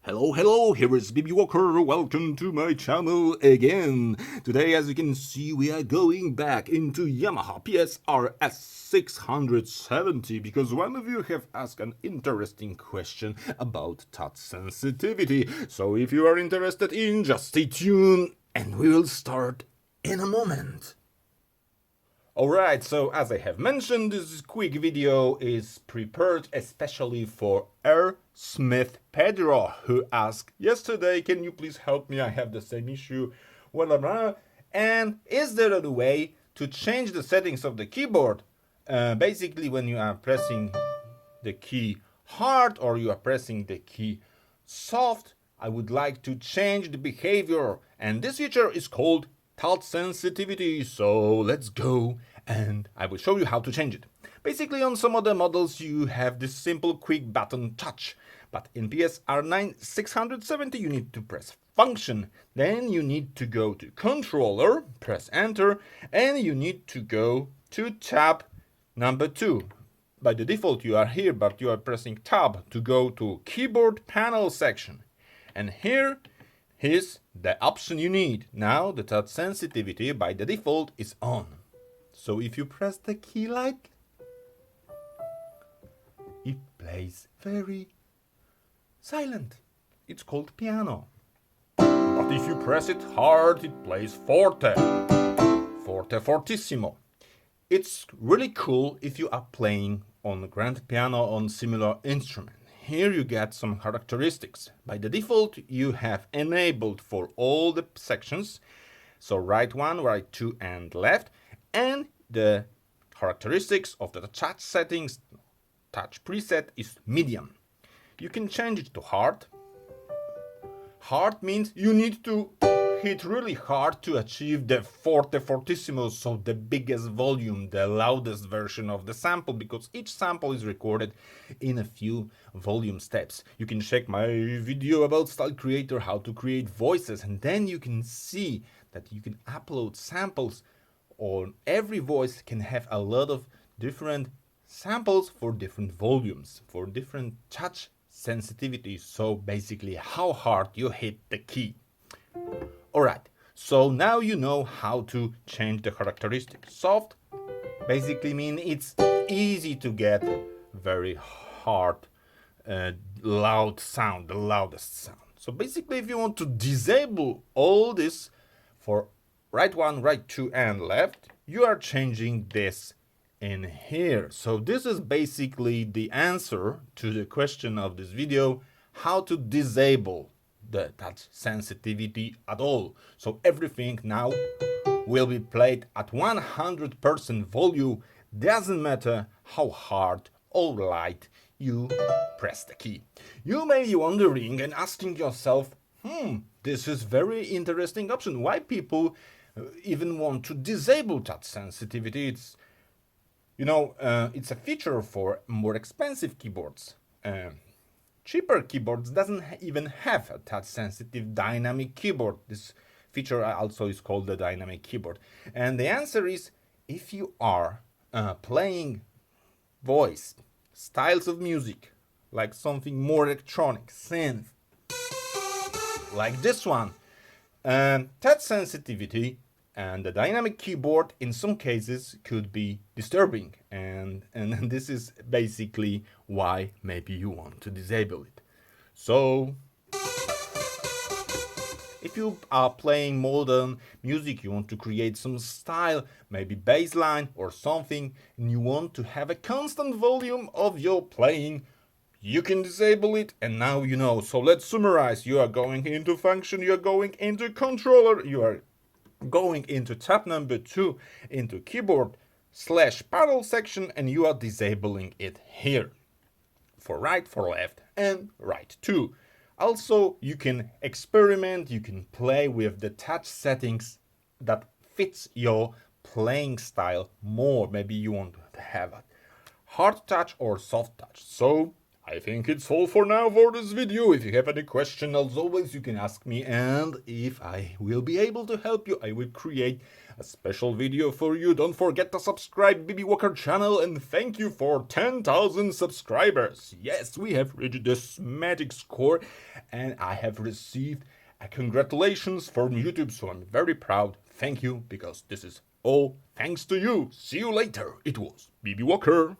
Hello, here is BB Walker, welcome to my channel again. Today, as you can see, we are going back into Yamaha PSR S670 because one of you have asked an interesting question about touch sensitivity. So if you are interested just stay tuned and we will start in a moment. Alright, so as I have mentioned, this quick video is prepared especially for Smith Pedro, who asked yesterday, can you please help me, I have the same issue, and is there a way to change the settings of the keyboard? Basically when you are pressing the key hard or you are pressing the key soft, I would like to change the behavior, and this feature is called touch sensitivity, so let's go and I will show you how to change it. Basically on some other models you have this simple quick button touch, but in PSR S670 you need to press function, then you need to go to controller, press enter, and you need to go to tab number 2. By the default you are here, but you are pressing tab to go to keyboard panel section, and here is the option you need. Now the touch sensitivity by the default is on. So if you press the key like, it plays very silent. It's called piano. But if you press it hard, it plays forte. Forte fortissimo. It's really cool if you are playing on grand piano on similar instrument. Here you get some characteristics. By the default, you have enabled for all the sections, so right 1, right 2, and left, and the characteristics of the touch settings, touch preset is medium. You can change it to hard. Hard means you need to hit really hard to achieve the forte fortissimo, so the biggest volume, the loudest version of the sample, because each sample is recorded in a few volume steps. You can check my video about Style Creator, how to create voices, and then you can see that you can upload samples, or every voice can have a lot of different samples for different volumes, for different touch sensitivity, so basically how hard you hit the key. Alright, so now you know how to change the characteristics. Soft basically means it's easy to get very hard, loud sound, the loudest sound. So basically if you want to disable all this for right 1, right 2, and left, you are changing this in here. So this is basically the answer to the question of this video, how to disable the touch sensitivity at all. So everything now will be played at 100% volume, doesn't matter how hard or light you press the key. You may be wondering and asking yourself, this is very interesting option. Why people even want to disable touch sensitivity? It's, it's a feature for more expensive keyboards. Cheaper keyboards doesn't even have a touch-sensitive dynamic keyboard. This feature also is called the dynamic keyboard. And the answer is, if you are playing voice, styles of music, like something more electronic, synth, like this one, touch sensitivity and the dynamic keyboard in some cases could be disturbing, and this is basically why maybe you want to disable it. So if you are playing modern music, you want to create some style, maybe bass line or something, and you want to have a constant volume of your playing, you can disable it, and now you know. So let's summarize. You are going into function, you are going into controller, you are going into tab number 2 into keyboard/panel section, and you are disabling it here for right, for left, and right 2. Also you can experiment, you can play with the touch settings that fits your playing style more. Maybe you want to have a hard touch or soft touch. So I think it's all for now for this video. If you have any question, as always, you can ask me, and if I will be able to help you, I will create a special video for you. Don't forget to subscribe BB Walker channel, and thank you for 10,000 subscribers. Yes, we have reached this magic score, and I have received a congratulations from YouTube, so I'm very proud. Thank you, because this is all thanks to you. See you later. It was BB Walker.